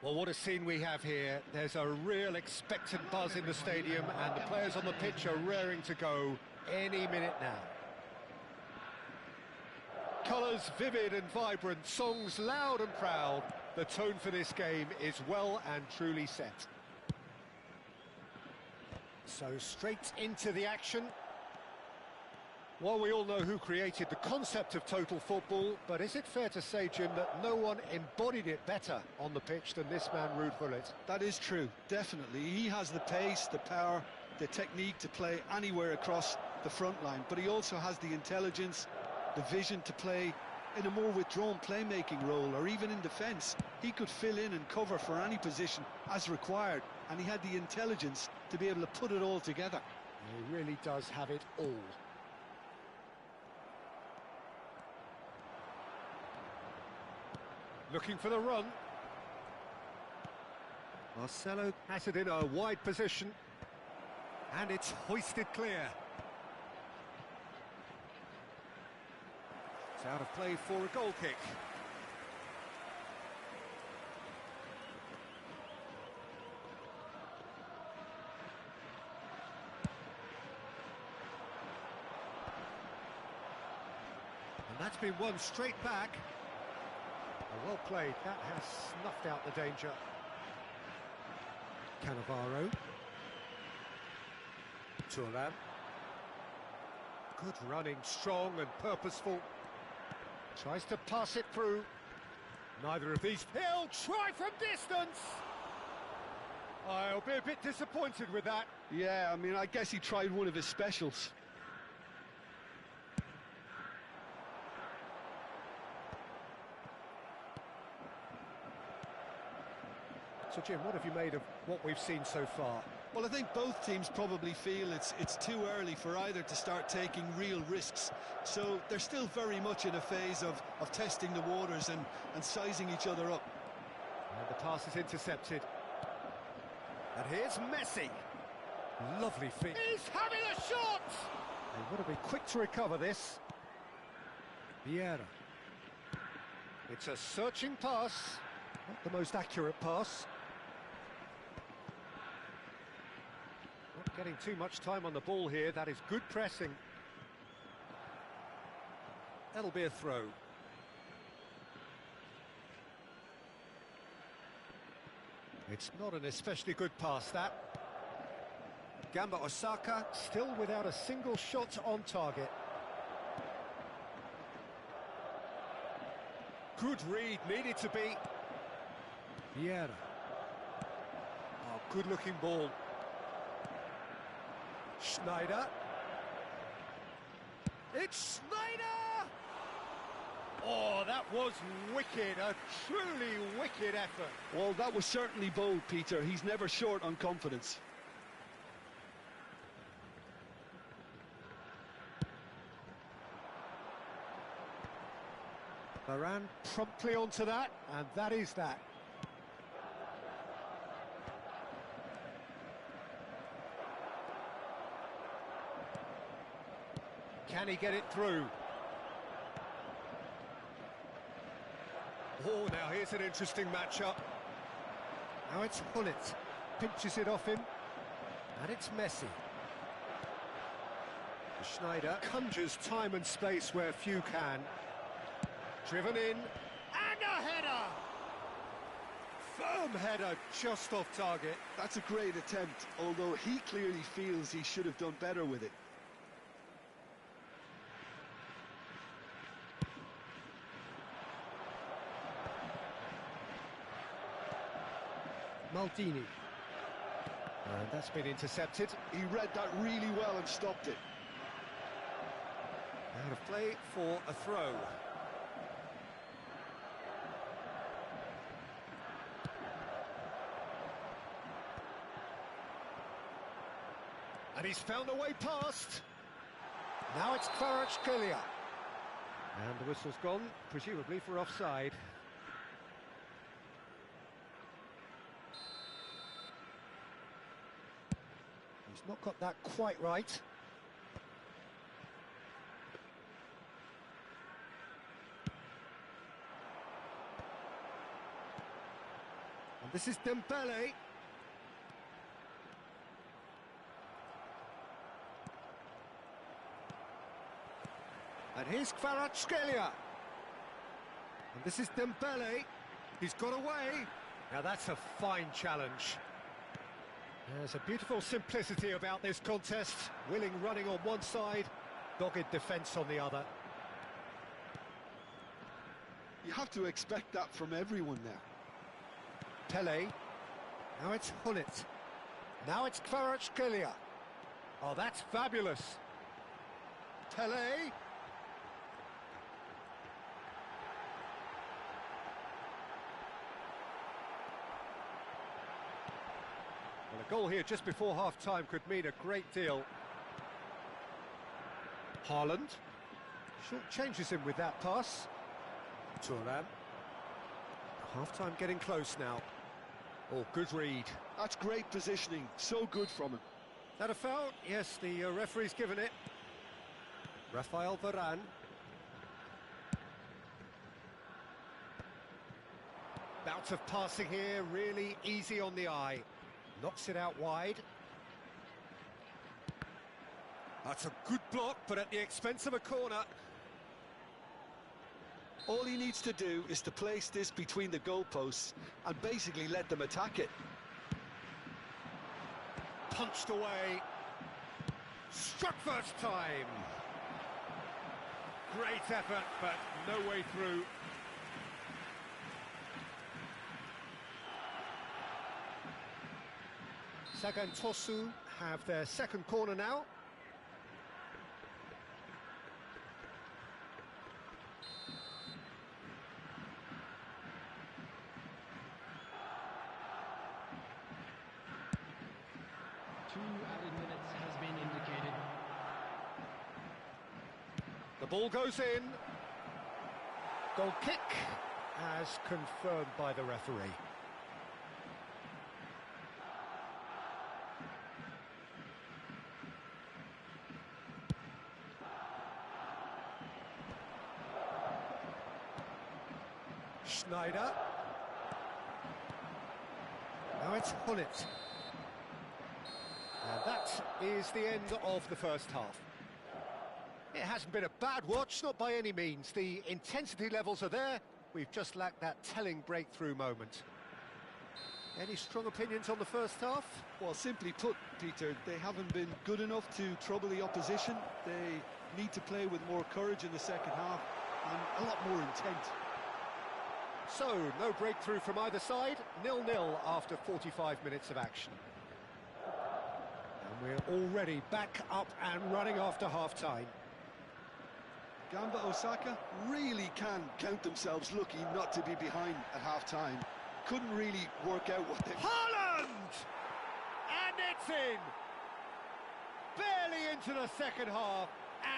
Well, what a scene we have here. There's a real expectant buzz in the stadium, and the players on the pitch are raring to go any minute now. Colours vivid and vibrant, songs loud and proud. The tone for this game is well and truly set. So straight into the action. Well, we all know who created the concept of total football, but is it fair to say, Jim, that no one embodied it better on the pitch than this man, Ruud Gullit? That is true, definitely. He has the pace, the power, the technique to play anywhere across the front line, but he also has the intelligence, the vision to play in a more withdrawn playmaking role, or even in defence. He could fill in and cover for any position as required, and he had the intelligence to be able to put it all together. He really does have it all. Looking for the run. Marcelo has it in a wide position. And it's hoisted clear. It's out of play for a goal kick. And that's been won straight back. Well played, that has snuffed out the danger. Cannavaro. Thuram. Good running, strong and purposeful. Tries to pass it through. Neither of these. He'll try from distance! I'll be a bit disappointed with that. Yeah, I mean, I guess he tried one of his specials. So, Jim, what have you made of what we've seen so far? Well, I think both teams probably feel it's too early for either to start taking real risks. So they're still very much in a phase of testing the waters and sizing each other up. And the pass is intercepted. And here's Messi. Lovely feet. He's having a shot! They would have been quick to recover this. Vieira. It's a searching pass. Not the most accurate pass. Not getting too much time on the ball here. That is good pressing. That'll be a throw. It's not an especially good pass, that. Gamba Osaka still without a single shot on target. Good read, needed to be. Vieira. Oh, good-looking ball. Schneider. It's Schneider! Oh, that was wicked, a truly wicked effort. Well, that was certainly bold, Peter. He's never short on confidence. Varane promptly onto that, and that is that. Can he get it through? Oh, now here's an interesting matchup. Now it's Gullit. Pinches it off him. And it's Messi. Schneider conjures time and space where few can. Driven in. And a header! Firm header just off target. That's a great attempt, although he clearly feels he should have done better with it. Maldini. And that's been intercepted. He read that really well and stopped it. Out of play for a throw. And he's found a way past. Now it's Kvaratskhelia. And the whistle's gone, presumably for offside. He's not got that quite right. And this is Dembele. And here's Kvaratskhelia. And this is Dembele. He's got away. Now that's a fine challenge. There's a beautiful simplicity about this contest. Willing running on one side, dogged defence on the other. You have to expect that from everyone now. Pele. Now it's Hullet. Now it's Kvaratskhelia. Oh, that's fabulous. Pele. Well, a goal here just before half-time could mean a great deal. Haaland. Short changes him with that pass. Thuram. Half-time getting close now. Oh, good read. That's great positioning. So good from him. That a foul? Yes, the referee's given it. Rafael Varane. Bout of passing here, really easy on the eye. Knocks it out wide. That's a good block, but at the expense of a corner. All he needs to do is to place this between the goalposts and basically let them attack it. Punched away. Struck first time. Great effort, but no way through. Sagantosu have their second corner now. Has been indicated. The ball goes in. Goal kick as confirmed by the referee. Schneider. Now it's Hullet. And that is the end of the first half. It hasn't been a bad watch, not by any means. The intensity levels are there. We've just lacked that telling breakthrough moment. Any strong opinions on the first half? Well, simply put, Peter, they haven't been good enough to trouble the opposition. They need to play with more courage in the second half and a lot more intent. So, no breakthrough from either side. 0-0 after 45 minutes of action. We're already back up and running after half-time. Gamba Osaka really can count themselves lucky not to be behind at half-time. Couldn't really work out what they... Haaland! And it's in! Barely into the second half,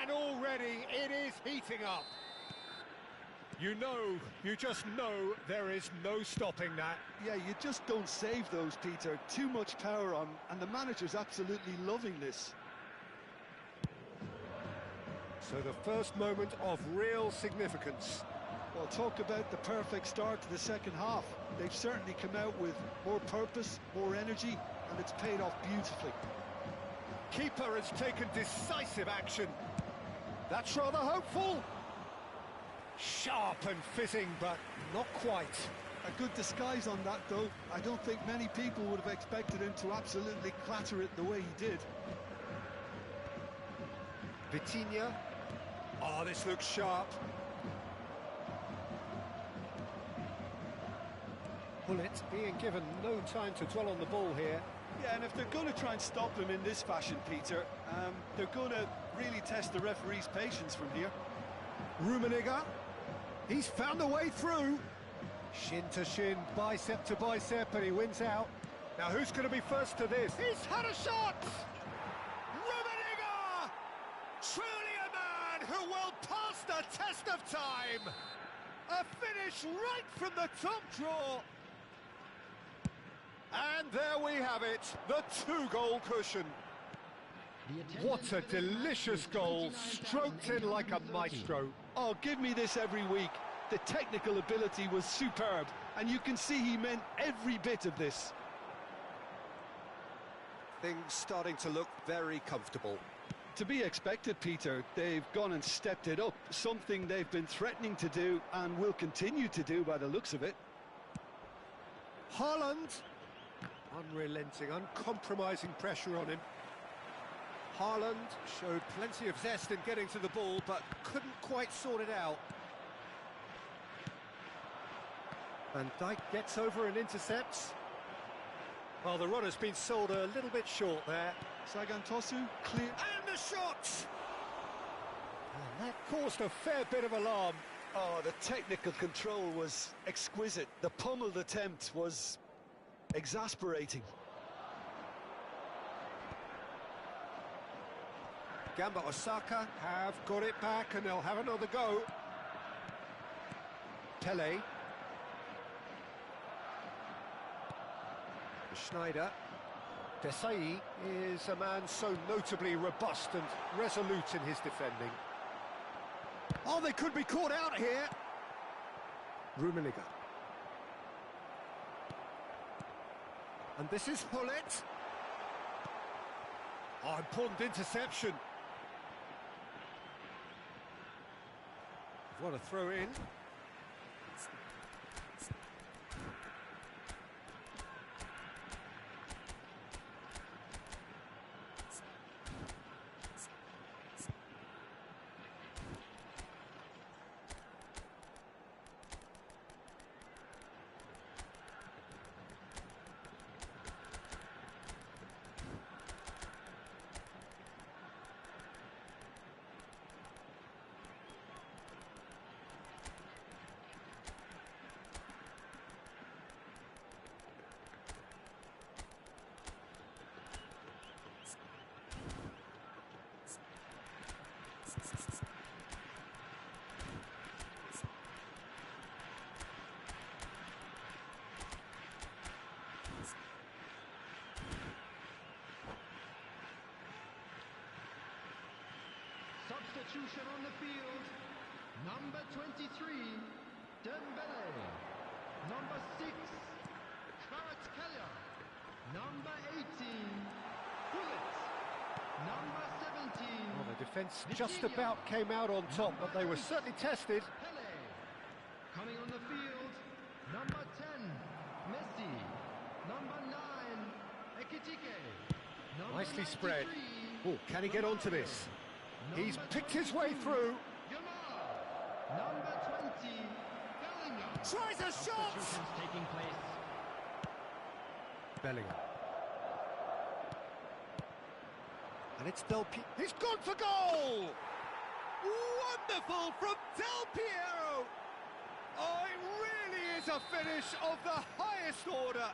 and already it is heating up. You just know there is no stopping that. Yeah, you just don't save those, Peter. Too much power on, and the manager's absolutely loving this. So the first moment of real significance. Well, talk about the perfect start to the second half. They've certainly come out with more purpose, more energy, and it's paid off beautifully. Keeper has taken decisive action. That's rather hopeful. Sharp and fitting, but not quite. A good disguise on that, though. I don't think many people would have expected him to absolutely clatter it the way he did. Vitinha. Oh, this looks sharp. Hullet being given no time to dwell on the ball here. Yeah, and if they're going to try and stop him in this fashion, Peter, they're going to really test the referee's patience from here. Rummenigge. He's found a way through. Shin to shin, bicep to bicep, and he wins out. Now who's going to be first to this? He's had a shot! Rummenigge! Truly a man who will pass the test of time! A finish right from the top draw! And there we have it, the two-goal cushion. What a delicious goal, stroked in like a maestro. Oh, give me this every week. The technical ability was superb, and you can see he meant every bit of this. Things starting to look very comfortable. To be expected, Peter. They've gone and stepped it up, something they've been threatening to do and will continue to do by the looks of it. Haaland, unrelenting, uncompromising pressure on him. Haaland showed plenty of zest in getting to the ball, but couldn't quite sort it out. Van Dijk gets over and intercepts. Well, the runner's been sold a little bit short there. Sagan Tosu, clear. And the shot! And that caused a fair bit of alarm. Oh, the technical control was exquisite. The pummeled attempt was exasperating. Gamba Osaka have got it back and they'll have another go. Pele. Schneider. Desai is a man so notably robust and resolute in his defending. Oh, they could be caught out here. Rummenigge. And this is Hullet. Oh, important interception. What a throw in. Substitution on the field. Number 23, Dembele. Number 6, Kvaratskhelia. Number 18, Hullet. Number 17. Well, the defence just about came out on top, but they were certainly tested. Pele. Coming on the field. Number 10, Messi. Number 9, Ekitike. Number Nicely spread. 93, Oh, can he get onto this? He's picked his way through. Number 20, Bellingham. Tries a shot! Substitutions taking place. Bellingham. And it's Del Piero. He's gone for goal! Wonderful from Del Piero! Oh, it really is a finish of the highest order.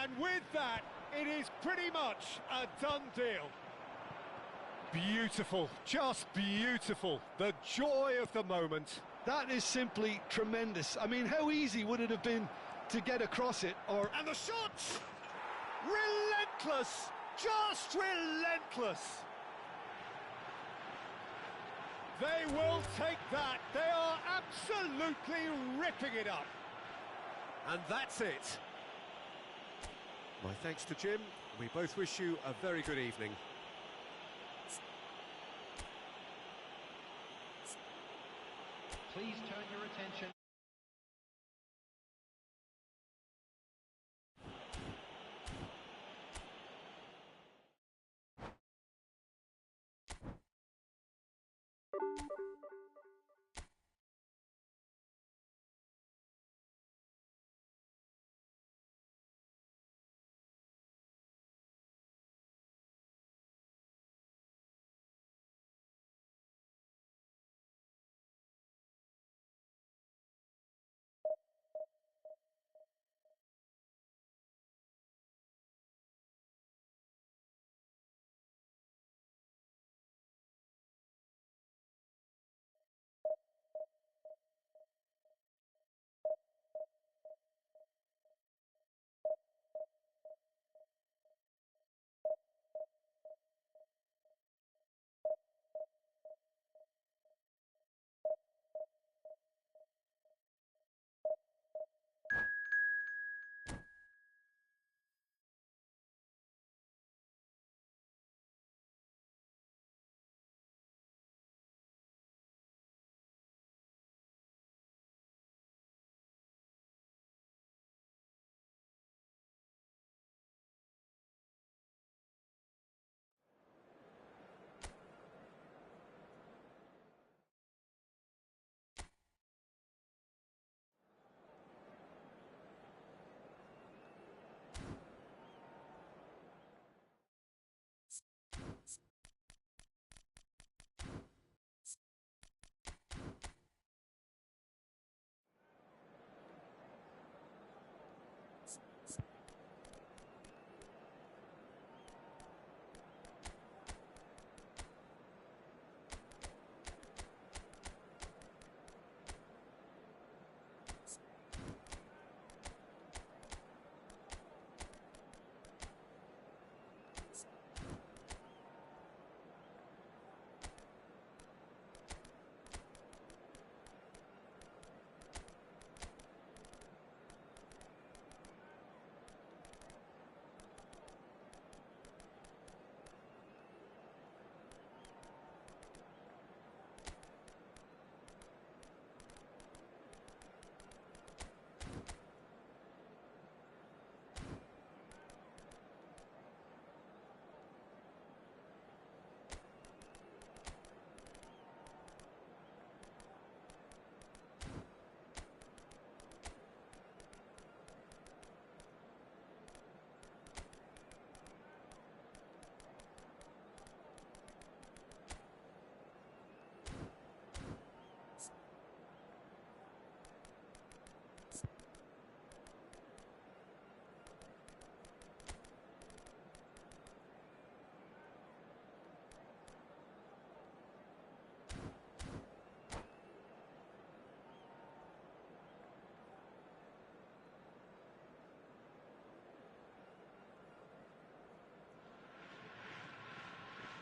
And with that, it is pretty much a done deal. Beautiful, just beautiful. The joy of the moment. That is simply tremendous. I mean, how easy would it have been to get across it? And the shot! Relentless! Just relentless! They will take that. They are absolutely ripping it up. And that's it. My thanks to Jim. We both wish you a very good evening. Please turn your attention.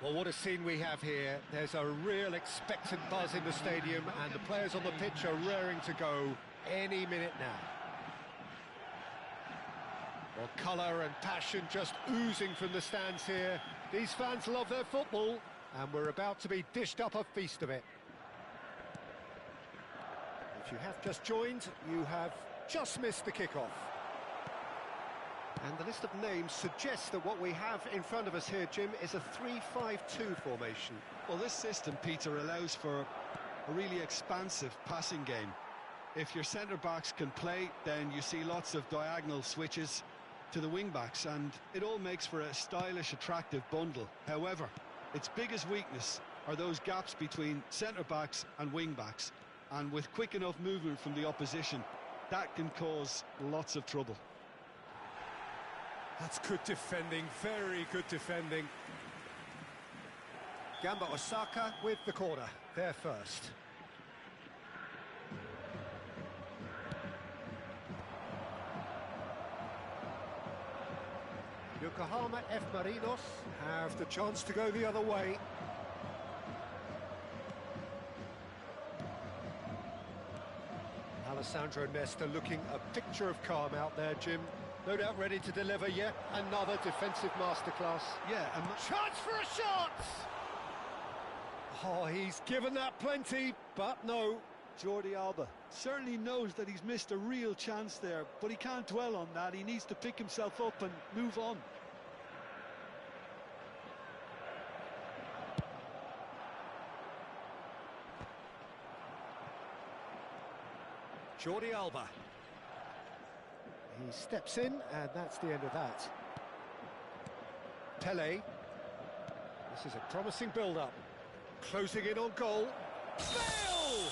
Well, what a scene we have here. There's a real expectant buzz in the stadium, and the players on the pitch are raring to go any minute now. Well, colour and passion just oozing from the stands here. These fans love their football, and we're about to be dished up a feast of it. If you have just joined, you have just missed the kickoff. And the list of names suggests that what we have in front of us here, Jim, is a 3-5-2 formation. Well, this system, Peter, allows for a really expansive passing game. If your centre-backs can play, then you see lots of diagonal switches to the wing-backs, and it all makes for a stylish, attractive bundle. However, its biggest weakness are those gaps between centre-backs and wing-backs, and with quick enough movement from the opposition, that can cause lots of trouble. That's good defending, very good defending. Gamba Osaka with the corner, there first. Yokohama F. Marinos have the chance to go the other way. Alessandro Nesta looking a picture of calm out there, Jim. No doubt ready to deliver yet another defensive masterclass. Yeah, and chance for a shot! Oh, he's given that plenty, but no. Jordi Alba certainly knows that he's missed a real chance there, but he can't dwell on that. He needs to pick himself up and move on. Jordi Alba. He steps in, and that's the end of that. Pele. This is a promising build-up. Closing in on goal. Bale!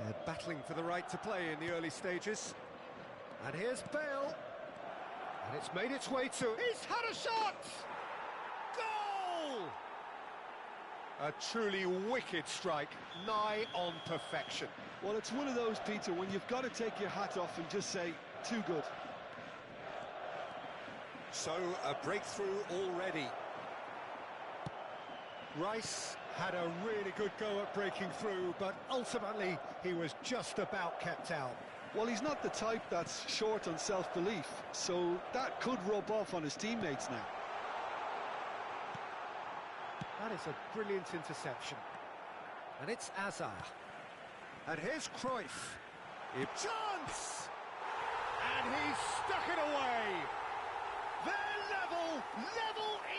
They're battling for the right to play in the early stages. And here's Bale. And it's made its way to... He's had a shot! Goal! A truly wicked strike, nigh on perfection. Well, it's one of those, Peter, when you've got to take your hat off and just say, too good. So, a breakthrough already. Rice had a really good go at breaking through, but ultimately he was just about kept out. Well, he's not the type that's short on self-belief, so that could rub off on his teammates now. That is a brilliant interception. And it's Azar. And here's Cruyff. Chance! And he's stuck it away. They're level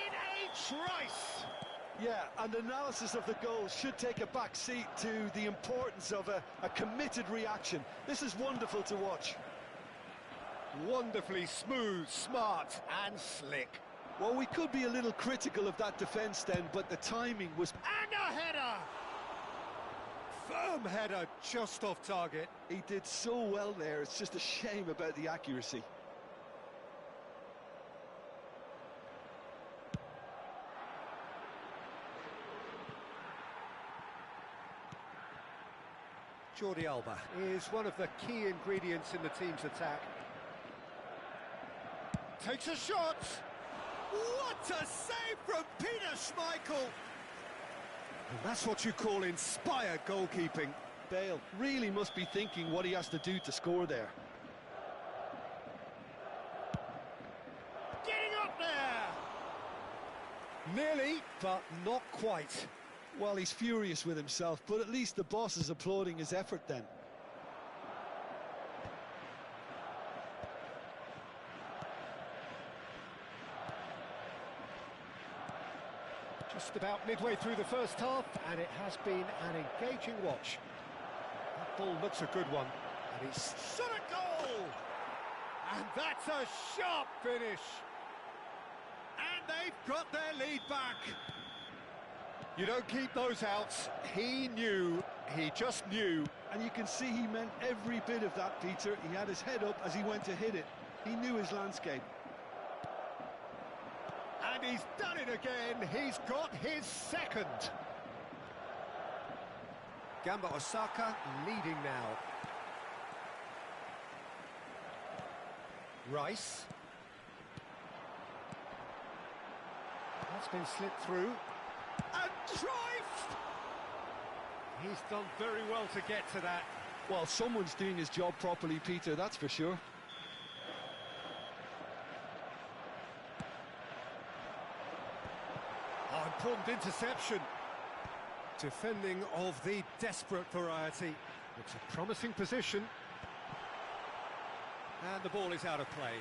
in a trice. Yeah, and analysis of the goal should take a back seat to the importance of a committed reaction. This is wonderful to watch. Wonderfully smooth, smart and slick. Well, we could be a little critical of that defence then, but the timing was... And a header! Firm header, just off target. He did so well there, it's just a shame about the accuracy. Jordi Alba is one of the key ingredients in the team's attack. Takes a shot! What a save from Peter Schmeichel! And that's what you call inspired goalkeeping. Bale really must be thinking what he has to do to score there. Getting up there! Nearly, but not quite. Well, he's furious with himself, but at least the boss is applauding his effort then. Just about midway through the first half, and it has been an engaging watch. That ball looks a good one, and he's shot a goal! And that's a sharp finish! And they've got their lead back! You don't keep those outs. He knew, he just knew. And you can see he meant every bit of that, Peter. He had his head up as he went to hit it. He knew his landscape. And he's done it again. He's got his second. Gamba Osaka leading now. Rice. That's been slipped through. And Cruyff! He's done very well to get to that. Well, someone's doing his job properly, Peter, that's for sure. Oh, important interception. Defending of the desperate variety. It's a promising position. And the ball is out of play.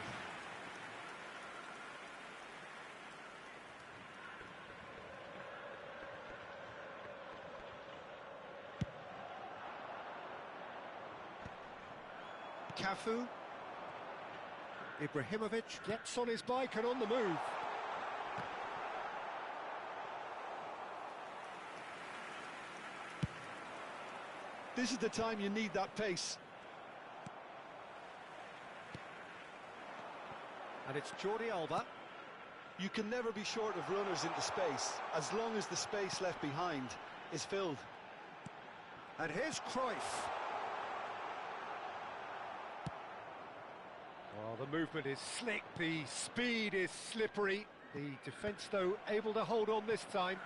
Cafu. Ibrahimovic gets on his bike and on the move. This is the time you need that pace. And it's Jordi Alba. You can never be short of runners into space, as long as the space left behind is filled. And here's Cruyff. Well, the movement is slick, the speed is slippery. The defence, though, able to hold on this time.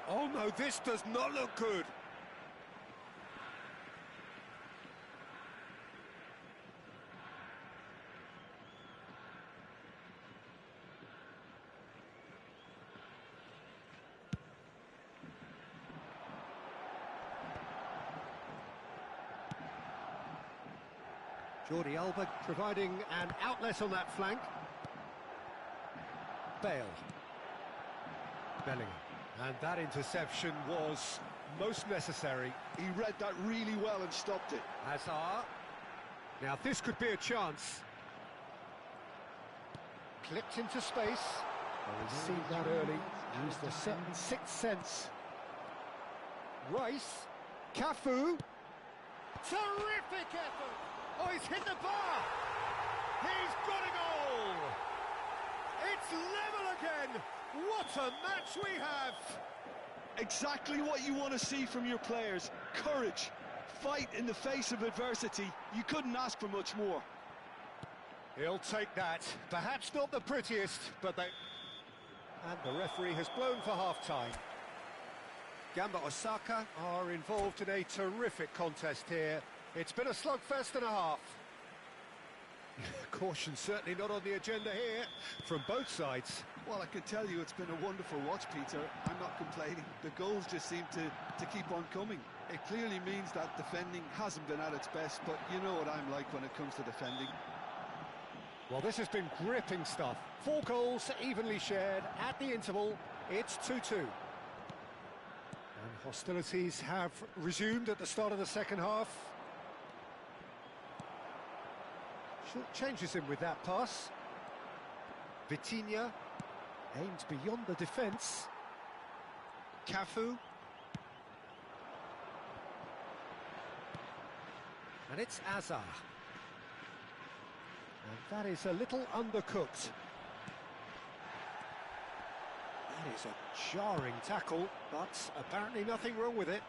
Oh no, this does not look good. Jordi Alba providing an outlet on that flank. Bale. Bellingham. And that interception was most necessary. He read that really well and stopped it. Hazard. Now this could be a chance. Clipped into space. Well, we've seen that early. Used a certain sixth sense. Rice. Cafu. Terrific effort! Oh, he's hit the bar! He's got a goal! It's level again! What a match we have! Exactly what you want to see from your players. Courage, fight in the face of adversity. You couldn't ask for much more. He'll take that. Perhaps not the prettiest, but they... And the referee has blown for half-time. Gamba Osaka are involved in a terrific contest here. It's been a slugfest and a half. Caution certainly not on the agenda here from both sides. Well, I can tell you it's been a wonderful watch, Peter. I'm not complaining. The goals just seem to keep on coming. It clearly means that defending hasn't been at its best, but you know what I'm like when it comes to defending. Well, this has been gripping stuff. 4 goals evenly shared at the interval. It's 2-2. And hostilities have resumed at the start of the second half. Short changes in with that pass. Vitinha aims beyond the defence. Cafu. And it's Hazard. And that is a little undercooked. That is a jarring tackle, but apparently nothing wrong with it.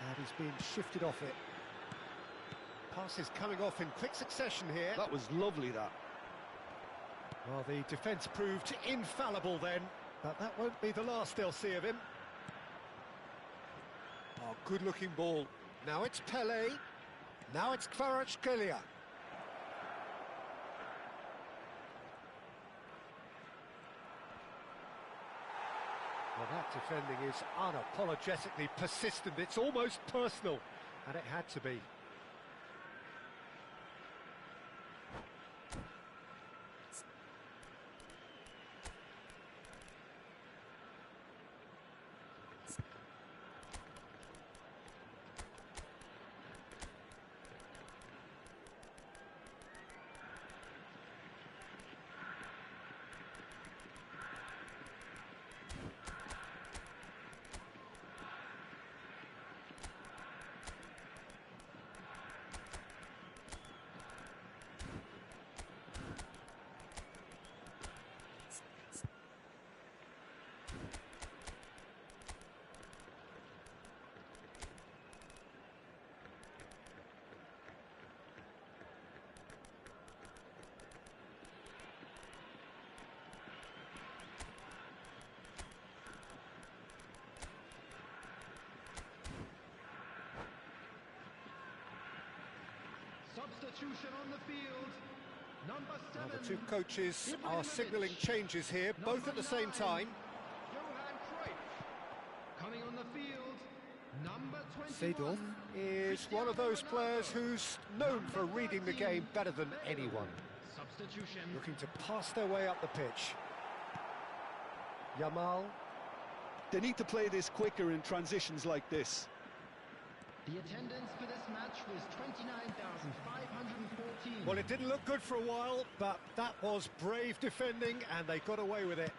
And he's being shifted off it. Passes coming off in quick succession here. That was lovely, that. Well, the defence proved infallible then, but that won't be the last they'll see of him. Oh, good-looking ball. Now it's Pelé. Now it's Kvaratskhelia. Well, that defending is unapologetically persistent. It's almost personal, and it had to be. Substitution on the field. Number 7. Well, the two coaches are signalling changes here, both at the same time. Johan Cruyff. Coming on the field. Number 21. Seedorf is one of those players who's known for reading the game better than anyone. Substitution. Looking to pass their way up the pitch. Yamal. They need to play this quicker in transitions like this. The attendance for this match was 29,514. Well, it didn't look good for a while, but that was brave defending, and they got away with it.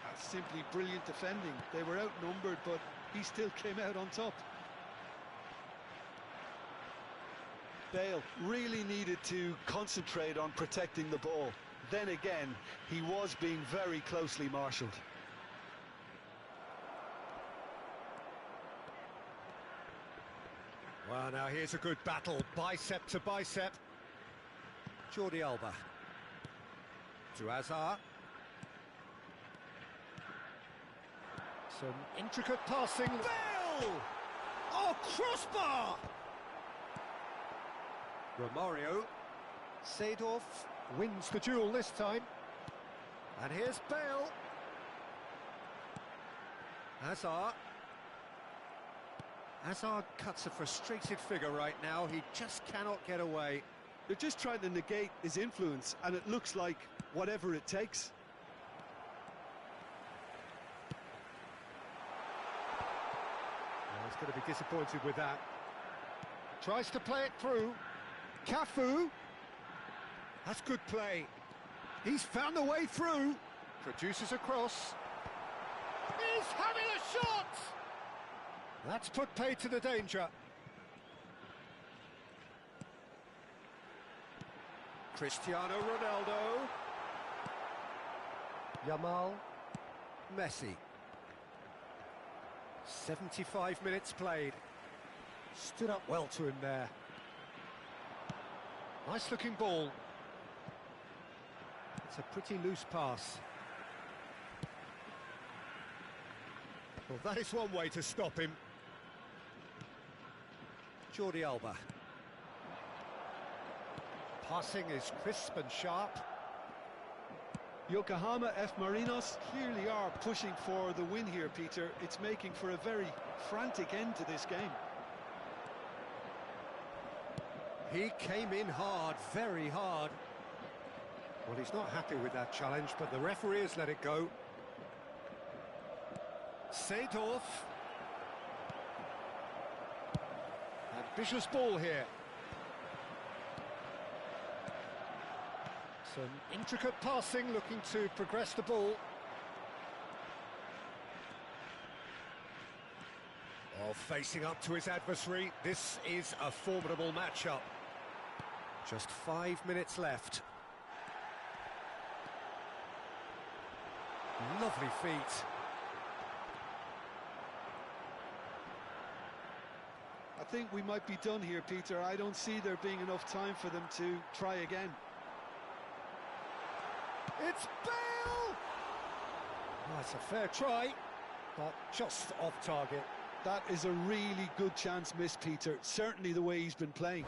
That's simply brilliant defending. They were outnumbered, but he still came out on top. Bale really needed to concentrate on protecting the ball. Then again, he was being very closely marshalled. Well, now here's a good battle, bicep to bicep. Jordi Alba. To Hazard. Some intricate passing. Bale! Oh, crossbar! Romario. Seedorf wins the duel this time. And here's Bale. Hazard. Hazard cuts a frustrated figure right now. He just cannot get away. They're just trying to negate his influence, and it looks like whatever it takes. Well, he's going to be disappointed with that. Tries to play it through. Cafu. That's good play. He's found the way through. Produces a cross. He's having a shot! That's put paid to the danger. Cristiano Ronaldo. Yamal. Messi. 75 minutes played. Stood up well to him there. Nice looking ball. It's a pretty loose pass. Well, that is one way to stop him. Jordi Alba. Passing is crisp and sharp. Yokohama F. Marinos clearly are pushing for the win here, Peter. It's making for a very frantic end to this game. He came in hard, very hard. Well, he's not happy with that challenge, but the referee has let it go. Seedorf. Ambitious ball here. Some intricate passing, looking to progress the ball. Oh, facing up to his adversary. This is a formidable matchup. Just 5 minutes left. Lovely feet. I think we might be done here, Peter. I don't see there being enough time for them to try again. It's Bale! Oh, it's a fair try, but just off target. That is a really good chance missed, Peter. Certainly the way he's been playing.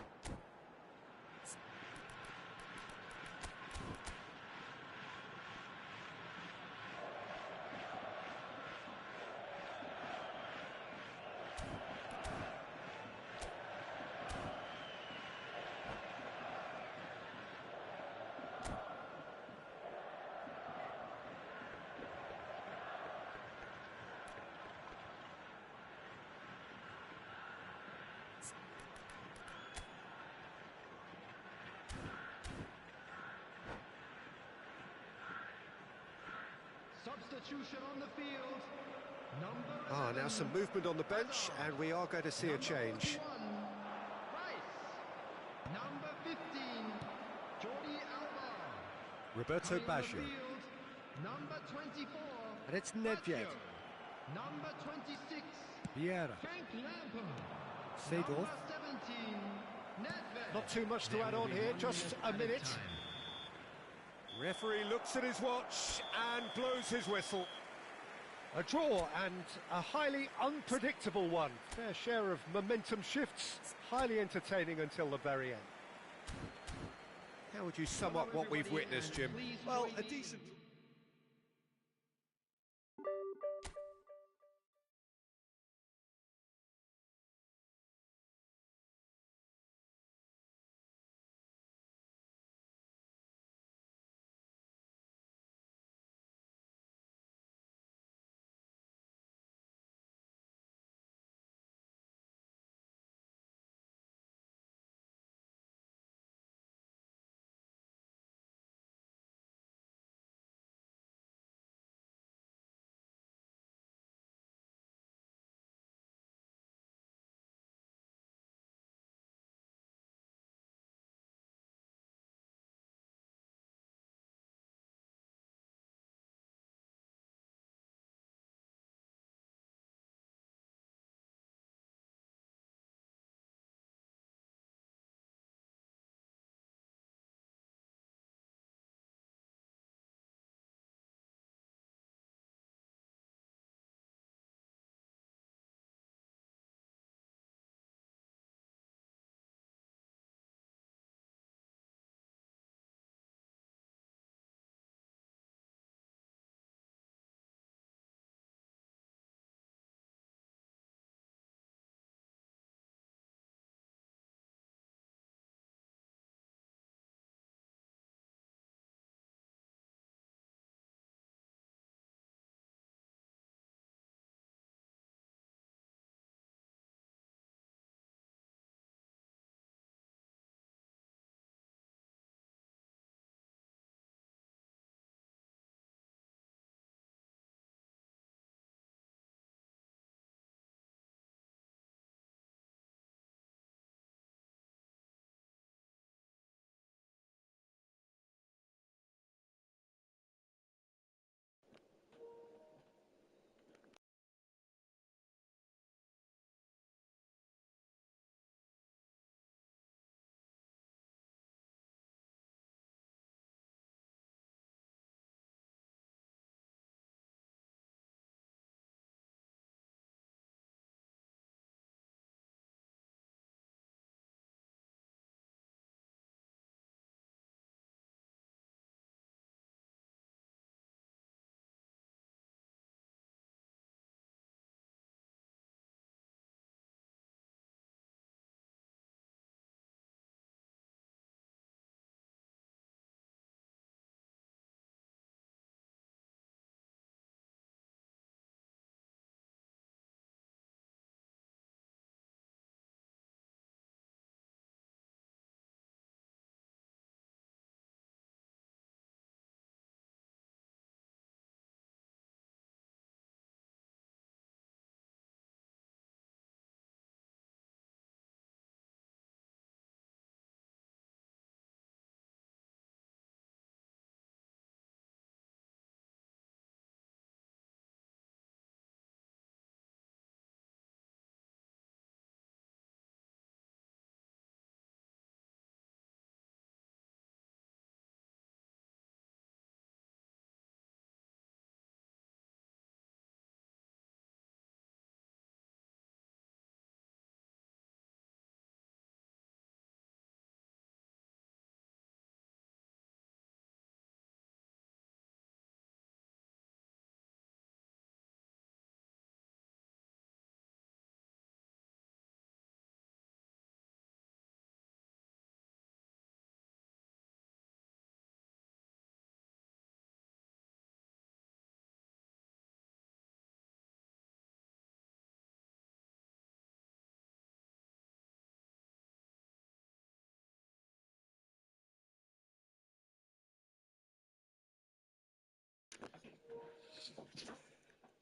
Substitution on the field. Now some movement on the bench, and we are going to see a change. Number 15, Jordi Alba. Roberto Baggio. Number 24, And it's Nedved. Number 26, Vieira. Frank Lampard. Seedorf. Number 17, Nedved. Not too much to add on here, just a minute. Referee looks at his watch and blows his whistle. A draw, and a highly unpredictable one. Fair share of momentum shifts, highly entertaining until the very end. How would you sum up what we've witnessed, Jim? Well, a decent...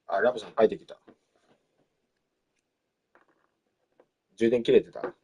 あ、ラブさん帰ってきた。充電切れてた。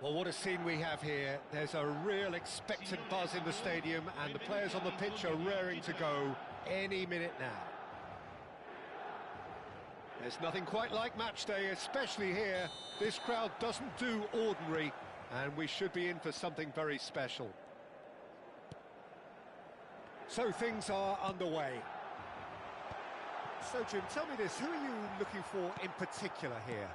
Well, what a scene we have here. There's a real expectant buzz in the stadium, and the players on the pitch are raring to go any minute now. There's nothing quite like match day, especially here. This crowd doesn't do ordinary, and we should be in for something very special. So things are underway. So, Jim, tell me this, who are you looking for in particular here?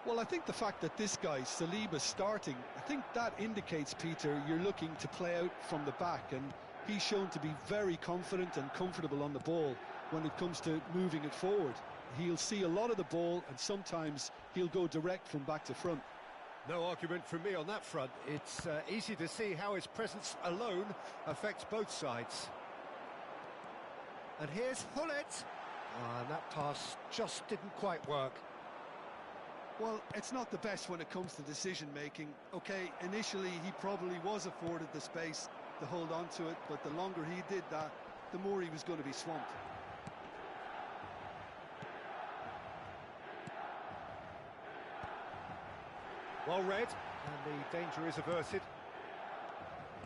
Well, I think the fact that this guy, Saliba's starting, I think that indicates, Peter, you're looking to play out from the back, and he's shown to be very confident and comfortable on the ball when it comes to moving it forward. He'll see a lot of the ball, and sometimes he'll go direct from back to front. No argument from me on that front. It's easy to see how his presence alone affects both sides. And here's Hullet. And that pass just didn't quite work. Well, it's not the best when it comes to decision-making. OK, initially he probably was afforded the space to hold on to it, but the longer he did that, the more he was going to be swamped. Well read, and the danger is averted.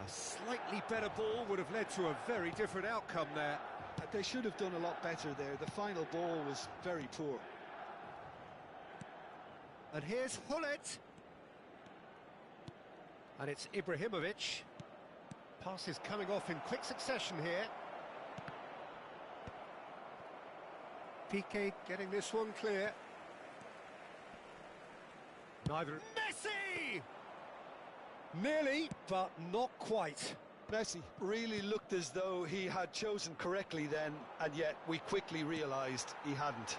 A slightly better ball would have led to a very different outcome there. They should have done a lot better there. The final ball was very poor. And here's Hullet. And it's Ibrahimovic. Passes coming off in quick succession here. Piqué getting this one clear. Neither... Messi! Nearly, but not quite. Messi really looked as though he had chosen correctly then, and yet we quickly realised he hadn't.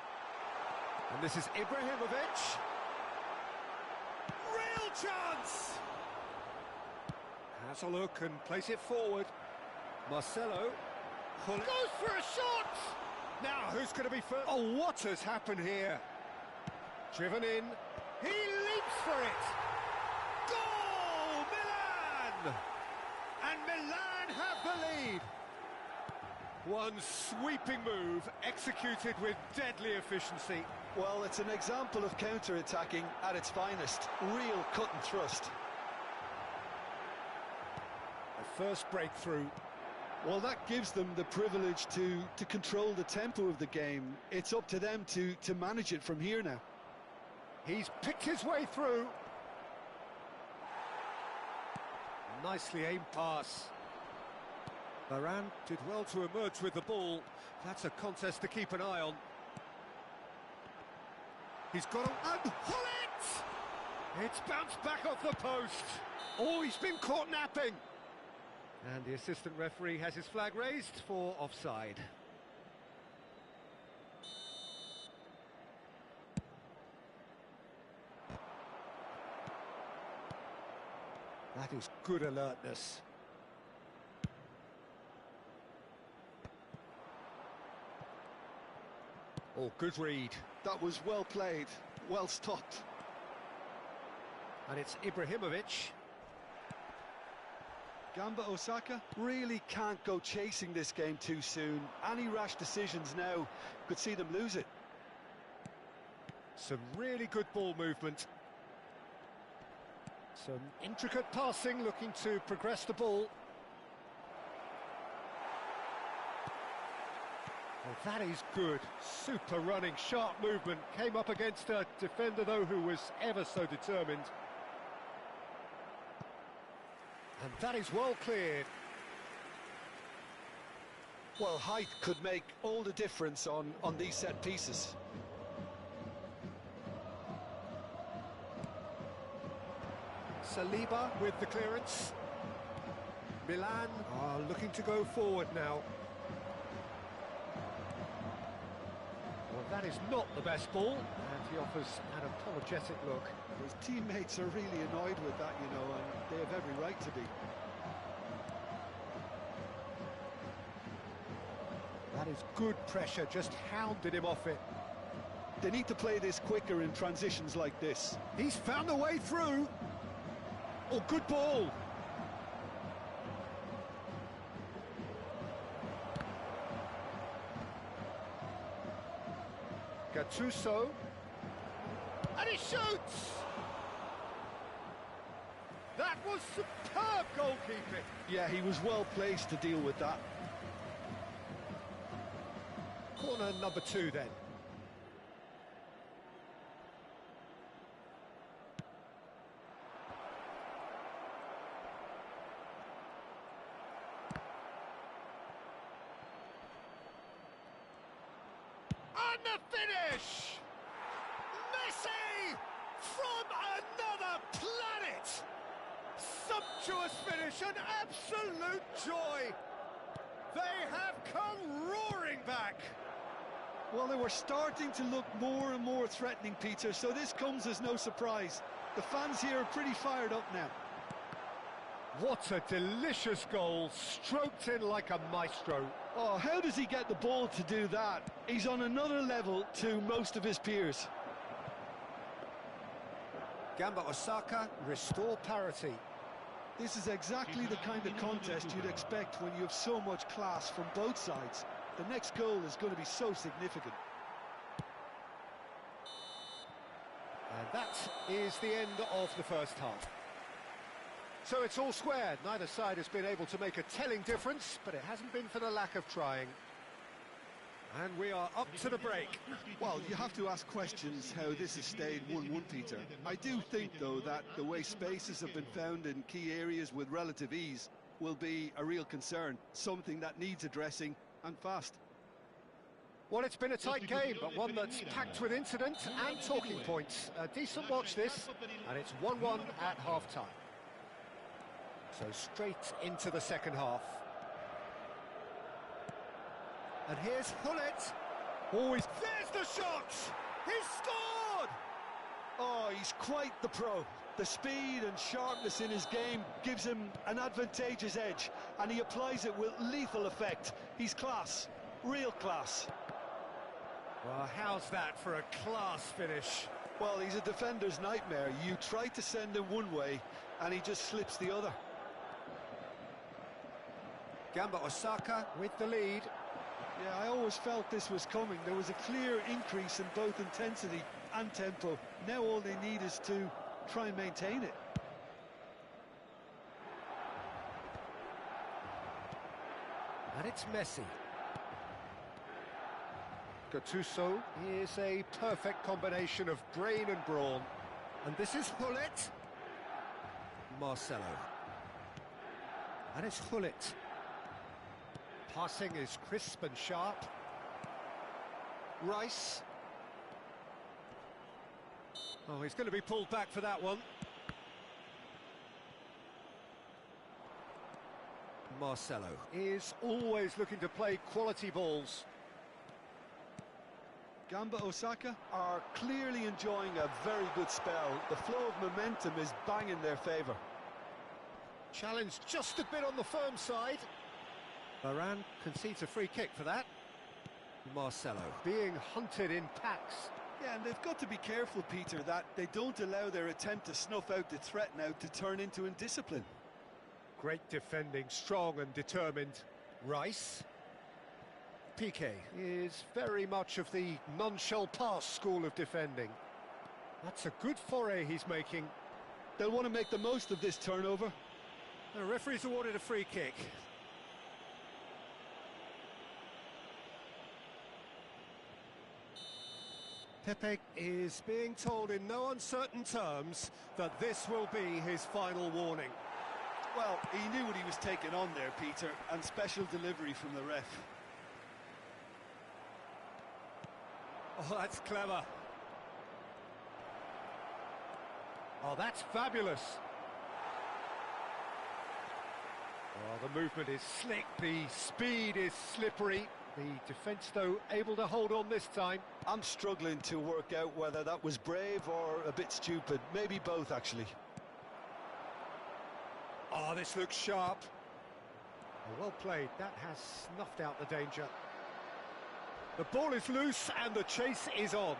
And this is Ibrahimovic. Real chance! Has a look and plays it forward. Marcelo. Goes for a shot! Now, who's going to be first? Oh, what has happened here? Driven in. He leaps for it! Goal! Milan! And Milan have the lead! One sweeping move, executed with deadly efficiency. Well, it's an example of counter-attacking at its finest. Real cut and thrust. A first breakthrough. Well, that gives them the privilege to control the tempo of the game. It's up to them to manage it from here now. He's picked his way through. Nicely aimed pass. Varane did well to emerge with the ball. That's a contest to keep an eye on. He's got a... And Hullet! It's bounced back off the post. Oh, he's been caught napping. And the assistant referee has his flag raised for offside. That is good alertness. Oh, good read. That was well played, well stopped. And it's Ibrahimovic. Gamba Osaka really can't go chasing this game too soon. Any rash decisions now could see them lose it. Some really good ball movement. Some intricate passing, looking to progress the ball. Oh, that is good. Super running, sharp movement. Came up against a defender, though, who was ever so determined. And that is well cleared. Well, height could make all the difference on these set pieces. Saliba with the clearance. Milan are looking to go forward now. Well, that is not the best ball, and he offers an apologetic look. His teammates are really annoyed with that, you know, and they have every right to be. That is good pressure, just hounded him off it. They need to play this quicker in transitions like this. He's found a way through. Oh, good ball. Gattuso. And he shoots! was superb goalkeeping. Yeah, he was well placed to deal with that. Corner number 2 then. And the finish! Messi from another planet! Sumptuous finish, an absolute joy! They have come roaring back! Well, they were starting to look more and more threatening, Peter, so this comes as no surprise. The fans here are pretty fired up now. What a delicious goal, stroked in like a maestro. Oh, how does he get the ball to do that? He's on another level to most of his peers. Gamba Osaka restore parity. This is exactly the kind of contest you'd expect when you have so much class from both sides. The next goal is going to be so significant. And that is the end of the first half. So it's all square. Neither side has been able to make a telling difference, but it hasn't been for the lack of trying. And we are up to the break. Well, you have to ask questions how this has stayed 1-1, Peter. I do think, though, that the way spaces have been found in key areas with relative ease will be a real concern, something that needs addressing, and fast. Well, it's been a tight game, but one that's packed with incident and talking points. A decent watch this, and it's 1-1 at half-time. So straight into the second half. And here's Hullet. Always. There's the shot! He's scored! Oh, he's quite the pro. The speed and sharpness in his game gives him an advantageous edge, and he applies it with lethal effect. He's class, real class. Well, how's that for a class finish? Well, he's a defender's nightmare. You try to send him one way, and he just slips the other. Gamba Osaka with the lead. Yeah, I always felt this was coming. There was a clear increase in both intensity and tempo. Now all they need is to try and maintain it. And it's Messi. Gattuso is a perfect combination of brain and brawn. And this is Hullet. Marcelo. And it's Hullet. Passing is crisp and sharp. Rice. Oh, he's going to be pulled back for that one. Marcelo is always looking to play quality balls. Gamba Osaka are clearly enjoying a very good spell. The flow of momentum is bang in their favour. Challenged just a bit on the firm side. Varane concedes a free kick for that. Marcelo being hunted in packs. Yeah, and they've got to be careful, Peter, that they don't allow their attempt to snuff out the threat now to turn into indiscipline. Great defending, strong and determined. Rice. Piqué is very much of the non-shall-pass school of defending. That's a good foray he's making. They'll want to make the most of this turnover. The referee's awarded a free kick. Pepe is being told in no uncertain terms that this will be his final warning. Well, he knew what he was taking on there, Peter, and special delivery from the ref. Oh, that's clever. Oh, that's fabulous. Oh, the movement is slick, the speed is slippery. The defence, though, able to hold on this time. I'm struggling to work out whether that was brave or a bit stupid. Maybe both, actually. Oh, this looks sharp. Oh, well played. That has snuffed out the danger. The ball is loose and the chase is on.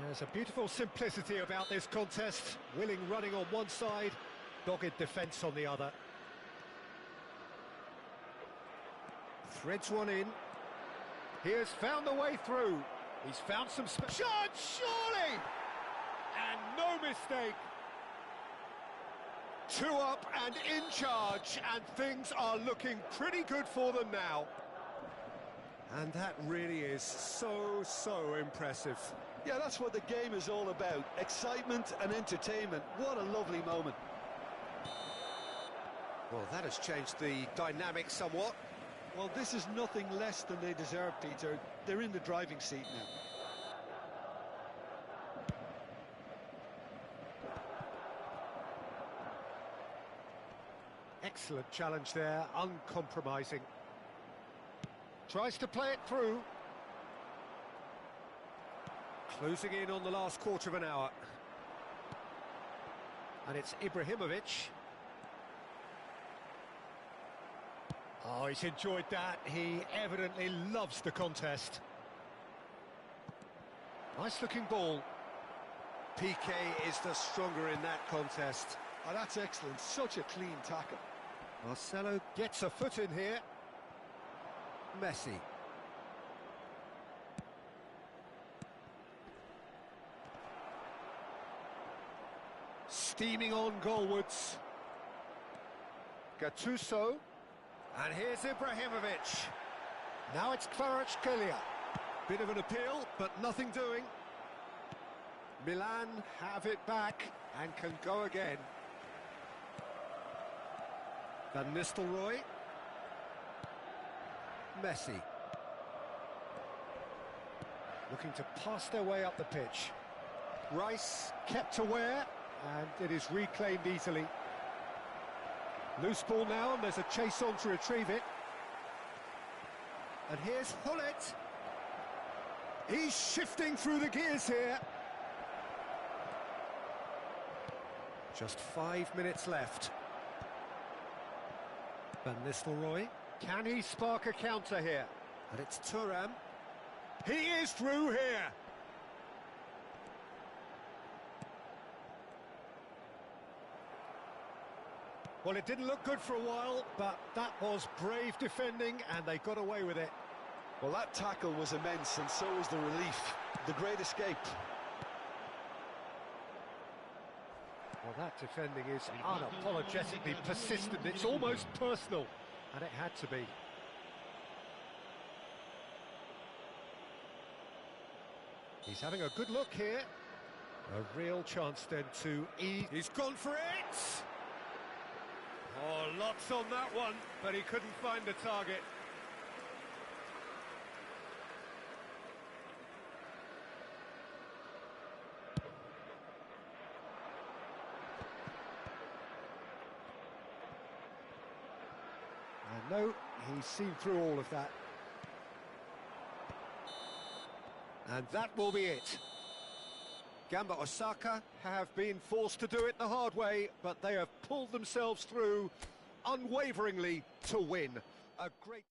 There's a beautiful simplicity about this contest. Willing running on one side, dogged defence on the other. Threads one in. He has found the way through. He's found some space. Shot, surely! and no mistake. 2 up and in charge, and things are looking pretty good for them now. And that really is so impressive. Yeah, that's what the game is all about. Excitement and entertainment. What a lovely moment. Well, that has changed the dynamic somewhat. Well, this is nothing less than they deserve, Peter. They're in the driving seat now. Excellent challenge there, uncompromising. Tries to play it through. Closing in on the last quarter of an hour. And it's Ibrahimovic. Oh, he's enjoyed that. He evidently loves the contest. Nice looking ball. PK is the stronger in that contest. Oh, that's excellent. Such a clean tackle. Marcelo gets a foot in here. Messi. Steaming on goalwards. Gattuso. And here's Ibrahimovic. Now it's Kvaratskhelia. Bit of an appeal, but nothing doing. Milan have it back and can go again. Van Nistelrooy. Messi. Looking to pass their way up the pitch. Rice kept aware, and it is reclaimed easily. Loose ball now, and there's a chase on to retrieve it. And here's Hullet. He's shifting through the gears here. Just 5 minutes left. Van Nistelrooy. Can he spark a counter here? And it's Thuram. He is through here. Well, it didn't look good for a while, but that was brave defending, and they got away with it. Well, that tackle was immense, and so was the relief. The great escape. Well, that defending is unapologetically persistent. It's almost personal, and it had to be. He's having a good look here. A real chance then to ease. He's gone for it! Oh, lots on that one, but he couldn't find the target. No, he's seen through all of that. And that will be it. Gamba Osaka have been forced to do it the hard way, but they have pulled themselves through unwaveringly to win. A great...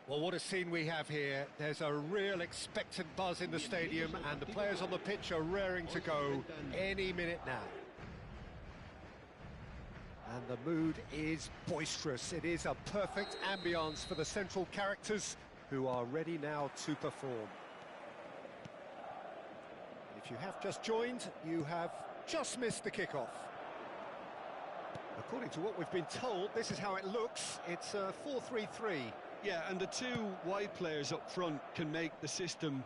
Well, what a scene we have here. There's a real expectant buzz in the stadium, and the players on the pitch are raring to go any minute now. And the mood is boisterous. It is a perfect ambience for the central characters who are ready now to perform. If you have just joined, you have just missed the kickoff. According to what we've been told, this is how it looks. It's a 4-3-3. Yeah, and the two wide players up front can make the system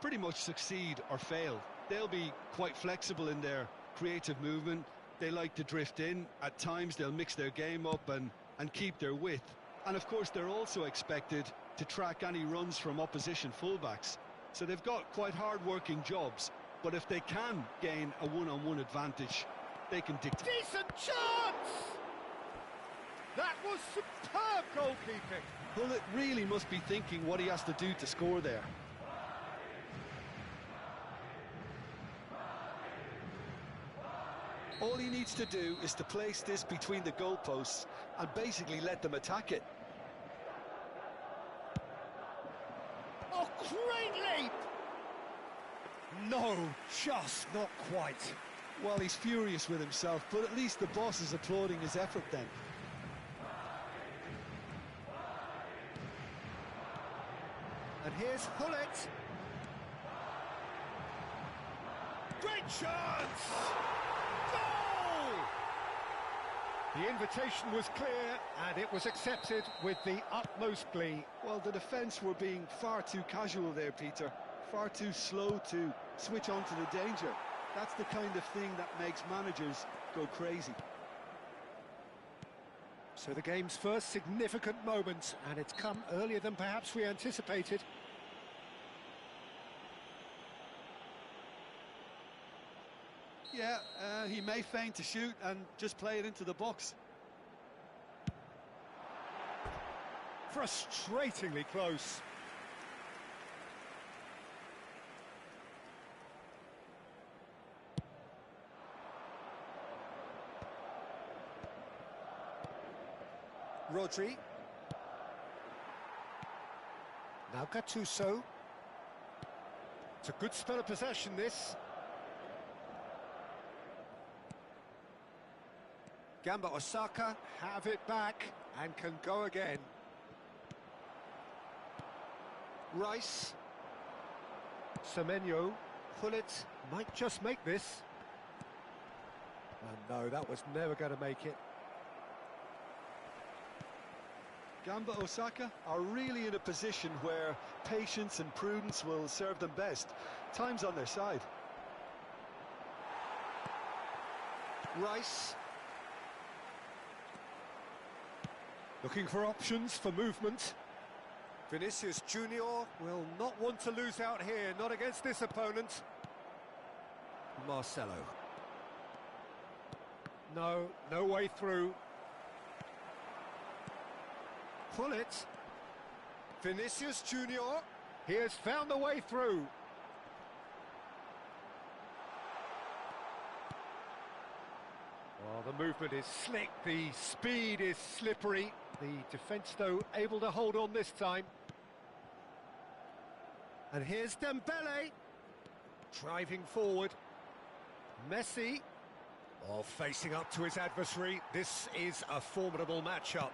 pretty much succeed or fail. They'll be quite flexible in their creative movement. They like to drift in. At times they'll mix their game up and keep their width. And of course they're also expected to track any runs from opposition fullbacks. So they've got quite hard-working jobs. But if they can gain a one-on-one advantage, they can dictate. Decent chance! That was superb goalkeeping. Well, it really must be thinking what he has to do to score there. All he needs to do is to place this between the goalposts and basically let them attack it. Oh, great leap! No, just not quite. Well, he's furious with himself, but at least the boss is applauding his effort then. And here's Hullet. Great chance! Goal! The invitation was clear, and it was accepted with the utmost glee. Well, the defence were being far too casual there, Peter. Far too slow to switch on to the danger. That's the kind of thing that makes managers go crazy. So the game's first significant moment, and it's come earlier than perhaps we anticipated. Yeah, he may feign to shoot and just play it into the box. Frustratingly close. Rodri. Now Gattuso. It's a good spell of possession, this. Gamba Osaka have it back and can go again. Rice. Semenyo. Hullet might just make this. And no, that was never going to make it. Gamba Osaka are really in a position where patience and prudence will serve them best. Time's on their side. Rice. Looking for options for movement. Vinicius Junior will not want to lose out here, not against this opponent. Marcelo. No, no way through. Pull it. Vinicius Junior. He has found the way through. Well, the movement is slick, the speed is slippery. The defence, though, able to hold on this time. And here's Dembele. Driving forward. Messi. Oh, facing up to his adversary. This is a formidable matchup.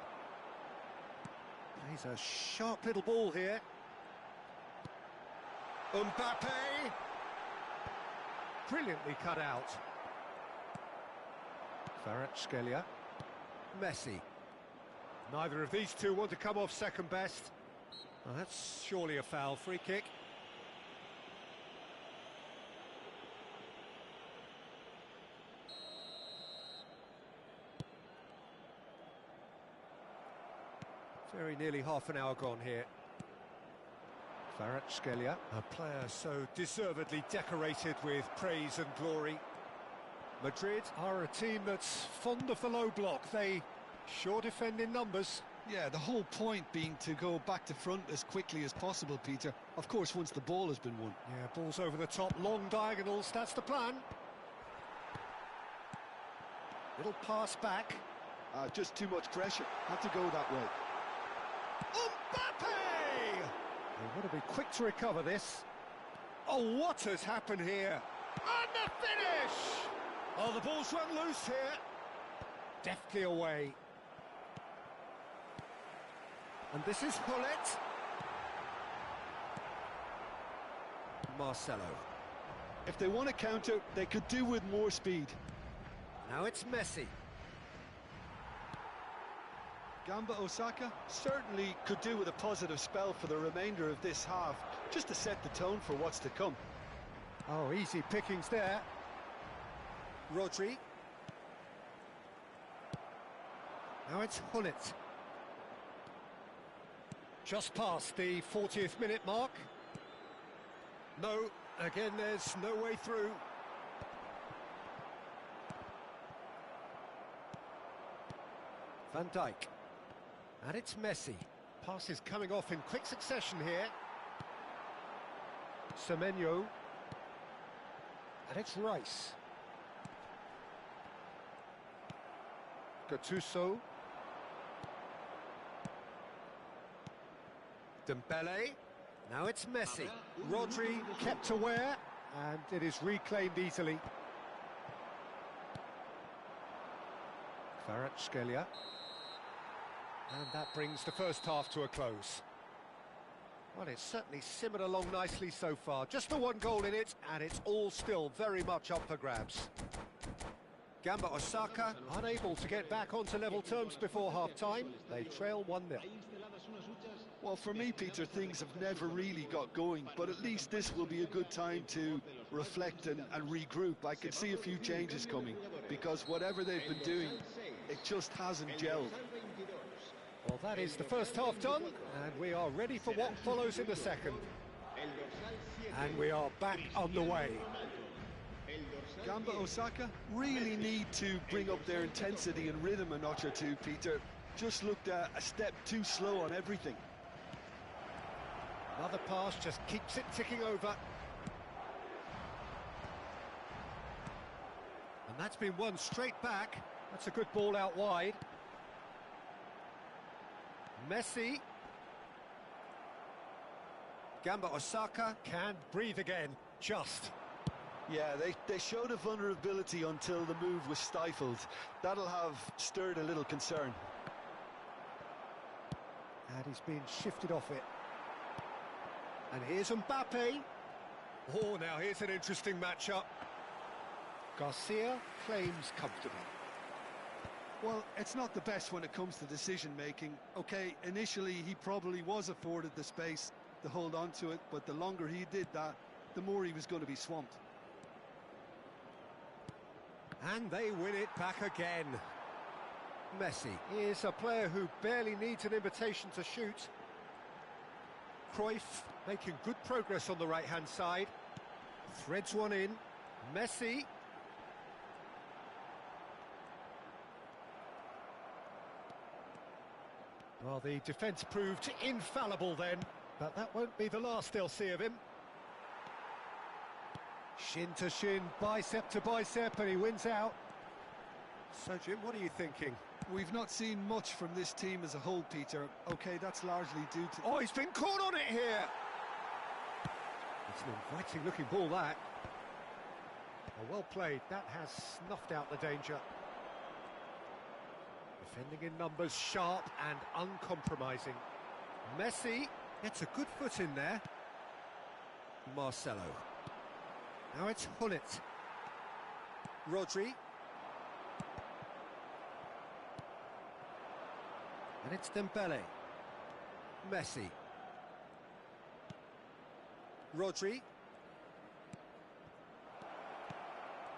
He's a sharp little ball here. Mbappe. Brilliantly cut out. Kvaratskhelia. Messi. Neither of these two want to come off second best. Well, that's surely a foul. Free kick. Very nearly half an hour gone here. Kvaratskhelia, a player so deservedly decorated with praise and glory. Madrid are a team that's fond of the low block. They sure defend in numbers. Yeah, the whole point being to go back to front as quickly as possible, Peter. Of course, once the ball has been won. Yeah, balls over the top, long diagonals, that's the plan. Little pass back. Just too much pressure. Had to go that way. Mbappe! They want to be quick to recover this. Oh, what has happened here? And the finish! Oh, the ball's run loose here. Deftly away. And this is Hullet. Marcelo. If they want to counter, they could do with more speed. Now it's Messi. Gamba Osaka certainly could do with a positive spell for the remainder of this half, just to set the tone for what's to come. Oh, easy pickings there. Rodri. Now it's Hullet. Just past the 40th minute mark. No, again there's no way through. Van Dijk. And it's Messi. Passes coming off in quick succession here. Semenyo. And it's Rice. Gattuso. Dembele. Now it's Messi. Rodri kept aware, and it is reclaimed easily. Kvaratskhelia. And that brings the first half to a close. Well, it's certainly simmered along nicely so far. Just the one goal in it, and it's all still very much up for grabs. Gamba Osaka unable to get back onto level terms before half-time. They trail 1-0. Well, for me, Peter, things have never really got going, but at least this will be a good time to reflect and regroup. I can see a few changes coming, because whatever they've been doing, it just hasn't gelled. Well, that is the first half done, and we are ready for what follows in the second. And we are back on the way. Gamba Osaka really need to bring up their intensity and rhythm a notch or two, Peter. Just looked a step too slow on everything. Another pass just keeps it ticking over. And that's been won straight back. That's a good ball out wide. Messi. Gamba Osaka can breathe again, just. Yeah, they showed a vulnerability until the move was stifled. That'll have stirred a little concern. And he's being shifted off it. And here's Mbappe. Oh, now here's an interesting matchup. Garcia claims comfortably. Well, it's not the best when it comes to decision-making. OK, initially he probably was afforded the space to hold on to it, but the longer he did that, the more he was going to be swamped. And they win it back again. Messi is a player who barely needs an invitation to shoot. Cruyff making good progress on the right-hand side. Threads one in. Messi. Well, the defence proved infallible then, but that won't be the last they'll see of him. Shin to shin, bicep to bicep, and he wins out. So, Jim, what are you thinking? We've not seen much from this team as a whole, Peter. OK, that's largely due to... Oh, he's been caught on it here! It's an inviting-looking ball, that. Oh, well played. That has snuffed out the danger. Defending in numbers, sharp and uncompromising. Messi gets a good foot in there. Marcelo. Now it's Hullet. Rodri. And it's Dembele. Messi. Rodri.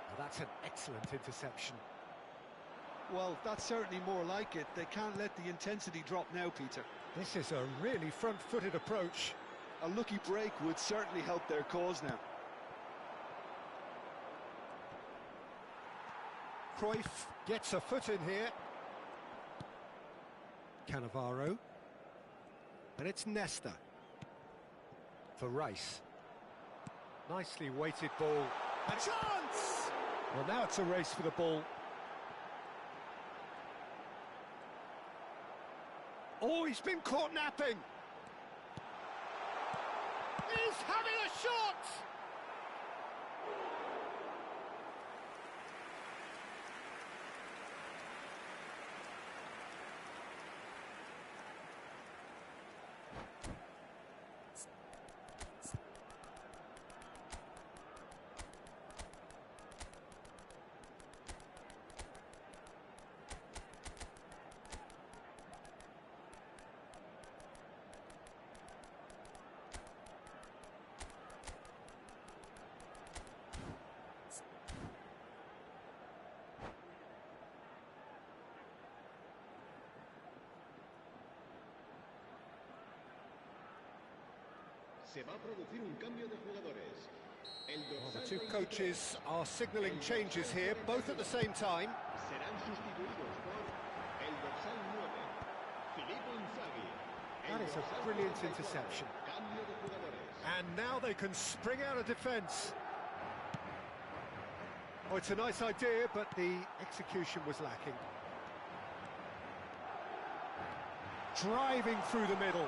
Well, that's an excellent interception. Well, that's certainly more like it. They can't let the intensity drop now, Peter. This is a really front-footed approach. A lucky break would certainly help their cause now. Cruyff gets a foot in here. Cannavaro. And it's Nesta. For Rice. Nicely weighted ball. A chance! Well, now it's a race for the ball. Oh, he's been caught napping. He's having a shot! Se va a producir un cambio de jugadores. Well, the two coaches are signalling changes here, both at the same time. Serán sustituidos por el dorsal 9, Filippo Inzaghi. That is a brilliant interception. Cambio de jugadores. And now they can spring out of defence. Oh, it's a nice idea, but the execution was lacking. Driving through the middle.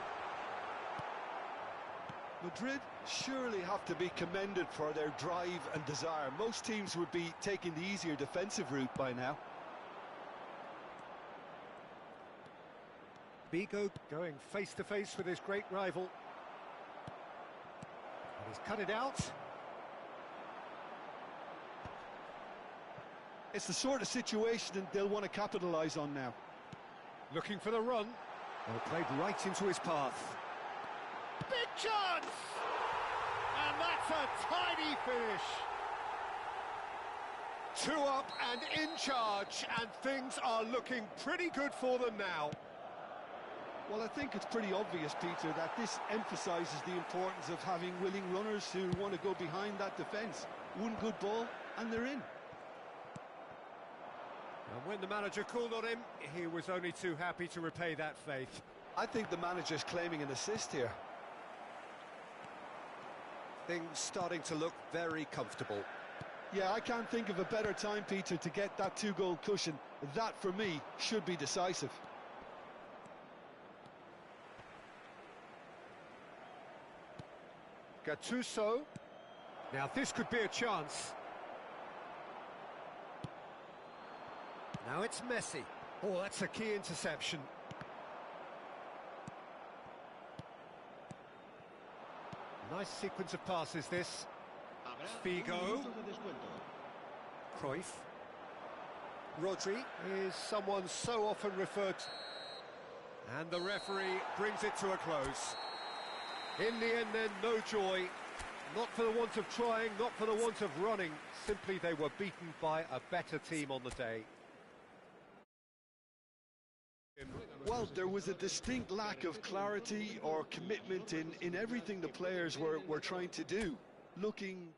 Madrid surely have to be commended for their drive and desire. Most teams would be taking the easier defensive route by now. Vigo going face-to-face with his great rival. And he's cut it out. It's the sort of situation that they'll want to capitalise on now. Looking for the run. Well, played right into his path. Big chance! And that's a tidy finish. 2 up and in charge, and things are looking pretty good for them now. Well, I think it's pretty obvious, Peter, that this emphasises the importance of having willing runners who want to go behind that defence. One good ball, and they're in. And when the manager called on him, he was only too happy to repay that faith. I think the manager's claiming an assist here. Things starting to look very comfortable. Yeah, I can't think of a better time, Peter, to get that 2-goal cushion. That, for me, should be decisive. Gattuso. Now this could be a chance. Now it's Messi. Oh, that's a key interception. Nice sequence of passes, this. Figo. Cruyff. Rodri is someone so often referred to. And the referee brings it to a close. In the end then, no joy. Not for the want of trying, not for the want of running. Simply they were beaten by a better team on the day. Well, there was a distinct lack of clarity or commitment in everything the players were trying to do. Looking...